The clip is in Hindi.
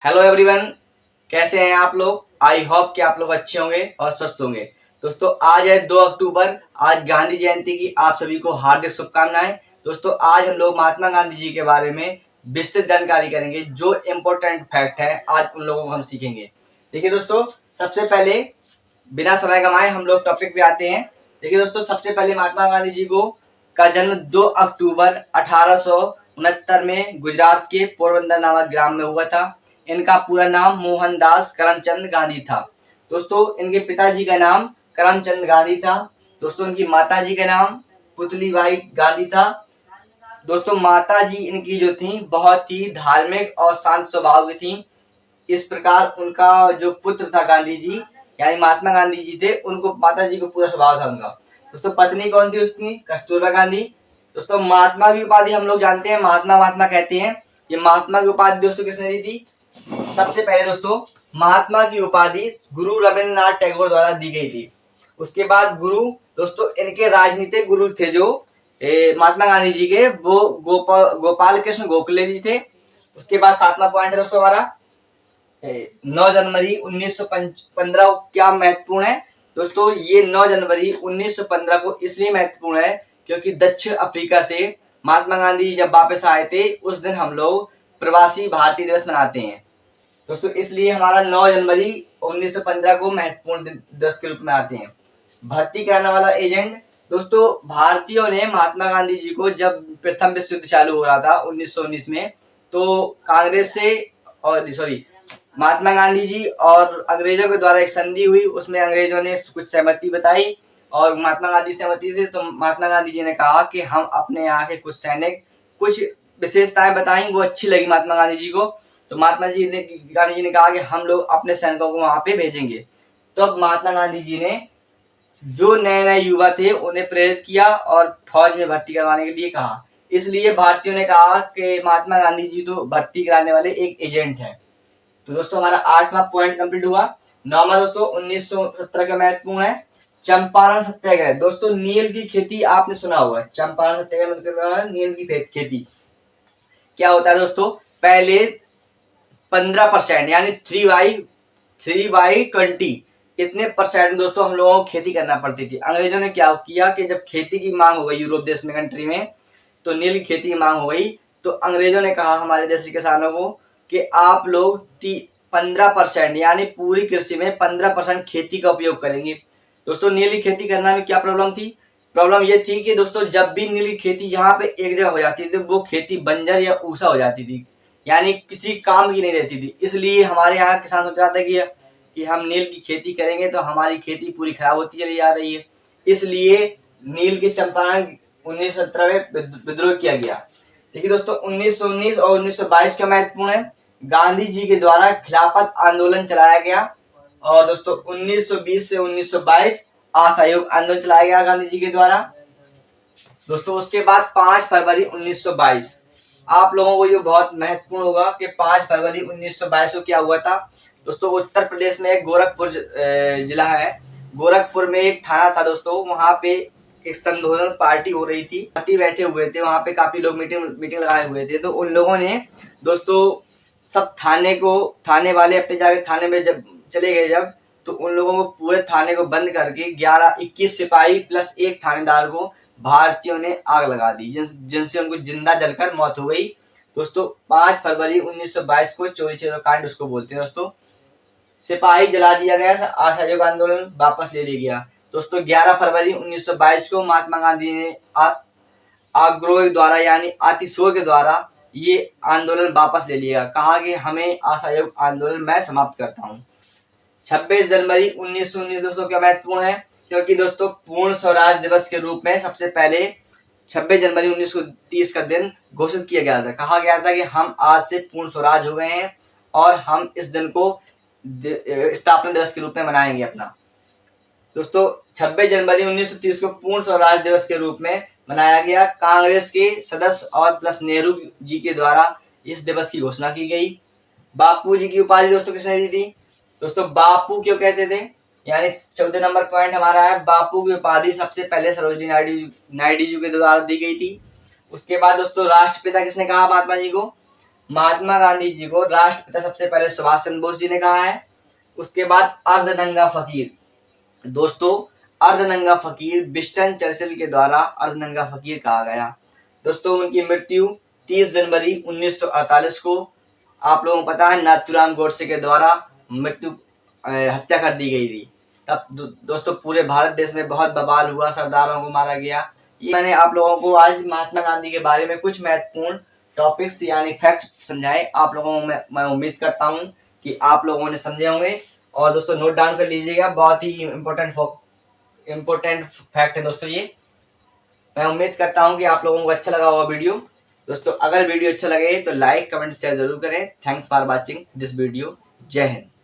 हेलो एवरीवन, कैसे हैं आप लोग। आई होप कि आप लोग अच्छे होंगे और स्वस्थ होंगे। दोस्तों आज है 2 अक्टूबर। आज गांधी जयंती की आप सभी को हार्दिक शुभकामनाएं। दोस्तों आज हम लोग महात्मा गांधी जी के बारे में विस्तृत जानकारी करेंगे। जो इम्पोर्टेंट फैक्ट है आज उन लोगों को हम सीखेंगे। देखिए दोस्तों, सबसे पहले बिना समय गंवाए हम लोग टॉपिक पे आते हैं। देखिए दोस्तों, सबसे पहले महात्मा गांधी जी को का जन्म 2 अक्टूबर 1869 में गुजरात के पोरबंदर नामक ग्राम में हुआ था। इनका पूरा नाम मोहनदास करमचंद गांधी था। दोस्तों इनके पिताजी का नाम करमचंद गांधी था। दोस्तों इनकी माताजी का नाम पुतलीबाई गांधी था। दोस्तों माताजी इनकी जो थी बहुत ही धार्मिक और शांत स्वभाव की थी। इस प्रकार उनका जो पुत्र था गांधी जी यानी महात्मा गांधी जी थे, उनको माताजी को पूरा स्वभाव था उनका। दोस्तों पत्नी कौन थी उसकी? कस्तूरबा गांधी। दोस्तों महात्मा की उपाधि हम लोग जानते हैं, महात्मा महात्मा कहते हैं। ये महात्मा की उपाधि दोस्तों किसने दी थी? सबसे पहले दोस्तों महात्मा की उपाधि गुरु रविंद्रनाथ टैगोर द्वारा दी गई थी। उसके बाद गुरु दोस्तों इनके राजनीतिक गुरु थे जो महात्मा गांधी जी के, वो गोपाल कृष्ण गोखले जी थे। उसके बाद 7वां पॉइंट है दोस्तों हमारा 9 जनवरी 1915 क्या महत्वपूर्ण है। दोस्तों ये 9 जनवरी 1915 को इसलिए महत्वपूर्ण है क्योंकि दक्षिण अफ्रीका से महात्मा गांधी जब वापस आए थे उस दिन हम लोग प्रवासी भारतीय दिवस मनाते हैं। दोस्तों इसलिए हमारा 9 जनवरी 1915 को महत्वपूर्ण दिवस के रूप में आते हैं। भर्ती कराने वाला एजेंट दोस्तों, भारतीयों ने महात्मा गांधी जी को जब प्रथम विश्व युद्ध चालू हो रहा था 1919 में, तो कांग्रेस से और महात्मा गांधी जी और अंग्रेजों के द्वारा एक संधि हुई। उसमें अंग्रेजों ने कुछ सहमति बताई और महात्मा गांधी सहमति से, तो महात्मा गांधी जी ने कहा कि हम अपने यहाँ के कुछ सैनिक कुछ विशेषताएं बताई, वो अच्छी लगी महात्मा गांधी जी को। तो गांधी जी ने कहा कि हम लोग अपने सैनिकों को वहां पे भेजेंगे। तो अब महात्मा गांधी जी ने जो नए नए युवा थे उन्हें प्रेरित किया और फौज में भर्ती करवाने के लिए कहा। इसलिए भारतीयों ने कहा कि महात्मा गांधी जी तो भर्ती कराने वाले एक एजेंट है। तो दोस्तों हमारा 8वां पॉइंट कंप्लीट हुआ। 9वां दोस्तों 1917 का महत्वपूर्ण है चंपारण सत्याग्रह। दोस्तों नील की खेती आपने सुना होगा। चंपारण सत्याग्रह मतलब नील की खेती। क्या होता है दोस्तों, पहले 15% यानी 3/20 इतने परसेंट दोस्तों हम लोगों को खेती करना पड़ती थी। अंग्रेजों ने क्या किया कि जब खेती की मांग हो गई यूरोप देश में, कंट्री में, तो नील की खेती की मांग हो गई, तो अंग्रेजों ने कहा हमारे देश के किसानों को कि आप लोग 15% यानी पूरी कृषि में 15% खेती का उपयोग करेंगे। दोस्तों नील की खेती करना में क्या प्रॉब्लम थी? प्रॉब्लम ये थी कि दोस्तों जब भी नील की खेती यहाँ पे एक जगह हो जाती थी वो खेती बंजर या ऊसा हो जाती थी, यानी किसी काम की नहीं रहती थी। इसलिए हमारे यहाँ किसान सोच रहा था कि हम नील की खेती करेंगे तो हमारी खेती पूरी खराब होती चली जा रही है। इसलिए नील के चंपारण 1917 में विद्रोह किया गया। देखिए दोस्तों 1919 और 1922 का महत्वपूर्ण है। गांधी जी के द्वारा खिलाफत आंदोलन चलाया गया और दोस्तों 1920 से 1922 असहयोग आंदोलन चलाया गया गांधी जी के द्वारा। दोस्तों उसके बाद 5 फरवरी 1922 आप लोगों को ये बहुत महत्वपूर्ण होगा कि 5 फरवरी 1922 को क्या हुआ था। दोस्तों उत्तर प्रदेश में एक गोरखपुर जिला है, गोरखपुर में एक थाना था दोस्तों, वहां पे एक संशोधन पार्टी हो रही थी। पार्टी बैठे हुए थे वहां पे, काफी लोग मीटिंग लगाए हुए थे। तो उन लोगों ने दोस्तों सब थाने वाले अपने जाके थाने में जब चले गए जब, तो उन लोगों को पूरे थाने को बंद करके 21 सिपाही प्लस एक थानेदार को भारतीयों ने आग लगा दी, जिनसे उनको जिंदा जलकर मौत हो गई। दोस्तों 5 फरवरी 1922 को चोरी चोरी कांड उसको बोलते हैं दोस्तों। सिपाही जला दिया गया, असहयोग आंदोलन वापस ले लिया गया। दोस्तों 11 फरवरी 1922 को महात्मा गांधी ने आग्रह द्वारा यानी अतिशोक के द्वारा ये आंदोलन वापस ले लिया, कहा कि हमें असहयोग आंदोलन मैं समाप्त करता हूँ। 26 जनवरी 1919 दोस्तों क्या महत्वपूर्ण है, क्योंकि दोस्तों पूर्ण स्वराज दिवस के रूप में सबसे पहले 26 जनवरी 1930 का दिन घोषित किया गया था। कहा गया था कि हम आज से पूर्ण स्वराज हो गए हैं और हम इस दिन को स्थापना दिवस के रूप में मनाएंगे अपना। दोस्तों 26 जनवरी 1930 को पूर्ण स्वराज दिवस के रूप में मनाया गया। कांग्रेस के सदस्य और प्लस नेहरू जी के द्वारा इस दिवस की घोषणा की गई। बापू जी की उपाधि दोस्तों किसने दी थी? दोस्तों बापू क्यों कहते थे, यानी 14 नंबर पॉइंट हमारा है, बापू की उपाधि सबसे पहले सरोजिनी नायडू जी के द्वारा दी गई थी। उसके बाद दोस्तों राष्ट्रपिता किसने कहा महात्मा जी को? महात्मा गांधी जी को राष्ट्रपिता सबसे पहले सुभाष चंद्र बोस जी ने कहा है। उसके बाद अर्धनंगा फकीर। दोस्तों अर्धनंगा फकीर विंस्टन चर्चिल के द्वारा अर्धनंगा फकीर कहा गया। दोस्तों उनकी मृत्यु 30 जनवरी 1948 को आप लोगों को पता है नाथूराम गोडसे के द्वारा हत्या कर दी गई थी। तब दोस्तों पूरे भारत देश में बहुत बवाल हुआ, सरदारों को मारा गया। ये मैंने आप लोगों को आज महात्मा गांधी के बारे में कुछ महत्वपूर्ण टॉपिक्स यानी फैक्ट्स समझाए। आप लोगों में मैं उम्मीद करता हूं कि आप लोगों ने समझे होंगे। और दोस्तों नोट डाउन कर लीजिएगा, बहुत ही इम्पोर्टेंट फैक्ट है दोस्तों ये। मैं उम्मीद करता हूं कि आप लोगों को अच्छा लगा होगा वीडियो। दोस्तों अगर वीडियो अच्छा लगे तो लाइक कमेंट शेयर जरूर करें। Thanks for watching this video. जय हिंद।